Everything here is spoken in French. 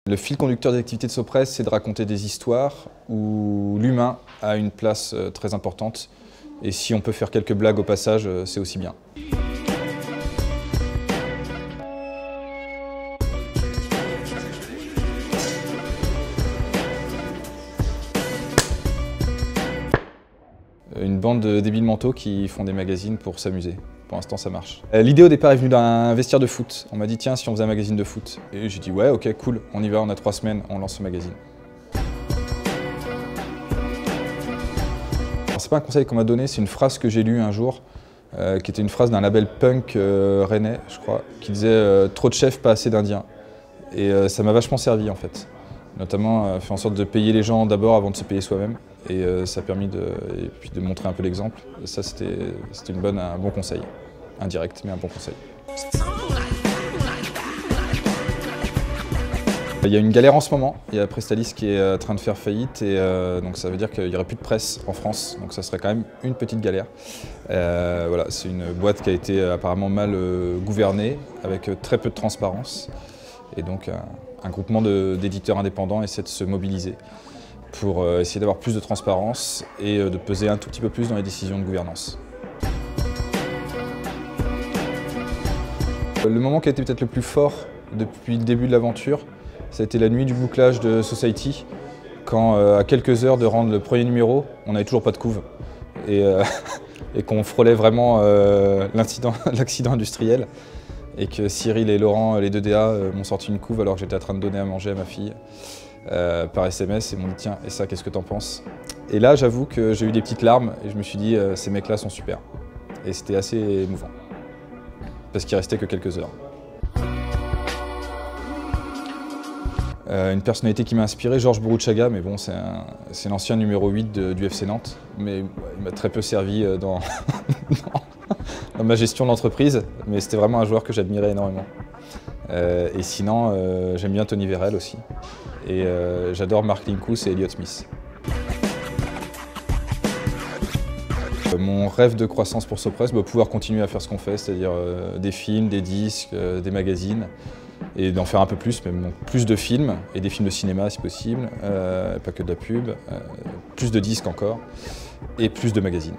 Le fil conducteur des activités de Sopress, c'est de raconter des histoires où l'humain a une place très importante. Et si on peut faire quelques blagues au passage, c'est aussi bien. Une bande de débiles mentaux qui font des magazines pour s'amuser. Pour l'instant, ça marche. L'idée au départ est venue d'un vestiaire de foot. On m'a dit tiens, si on faisait un magazine de foot. Et j'ai dit ouais, ok, cool, on y va, on a 3 semaines, on lance ce magazine. C'est pas un conseil qu'on m'a donné, c'est une phrase que j'ai lue un jour, qui était une phrase d'un label punk rennais, je crois, qui disait trop de chefs, pas assez d'indiens. Et ça m'a vachement servi en fait. Notamment fait en sorte de payer les gens d'abord avant de se payer soi-même. Et ça a permis de montrer un peu l'exemple. Ça, c'était un bon conseil. Indirect, mais un bon conseil. Il y a une galère en ce moment. Il y a Prestalis qui est en train de faire faillite. Et donc ça veut dire qu'il n'y aurait plus de presse en France. Donc ça serait quand même une petite galère. Voilà, c'est une boîte qui a été apparemment mal gouvernée, avec très peu de transparence. Et donc un groupement d'éditeurs indépendants essaie de se mobiliser pour essayer d'avoir plus de transparence et de peser un tout petit peu plus dans les décisions de gouvernance. Le moment qui a été peut-être le plus fort depuis le début de l'aventure, ça a été la nuit du bouclage de Society, quand à quelques heures de rendre le premier numéro, on n'avait toujours pas de couve et qu'on frôlait vraiment l'accident industriel. Et que Cyril et Laurent, les 2 DA, m'ont sorti une couve alors que j'étais en train de donner à manger à ma fille par SMS et m'ont dit tiens, et ça, qu'est-ce que t'en penses? Et là, j'avoue que j'ai eu des petites larmes et je me suis dit ces mecs-là sont super. Et c'était assez émouvant, parce qu'il restait que quelques heures. Une personnalité qui m'a inspiré, Georges Bourouchaga, mais bon, c'est l'ancien numéro 8 du FC Nantes, mais il m'a très peu servi dans ma gestion d'entreprise, mais c'était vraiment un joueur que j'admirais énormément. Et sinon, j'aime bien Tony Vérel aussi, et j'adore Mark Linkous et Elliott Smith. Mon rêve de croissance pour Sopress, pouvoir continuer à faire ce qu'on fait, c'est-à-dire des films, des disques, des magazines, et d'en faire un peu plus, mais bon, plus de films, et des films de cinéma si possible, pas que de la pub, plus de disques encore, et plus de magazines.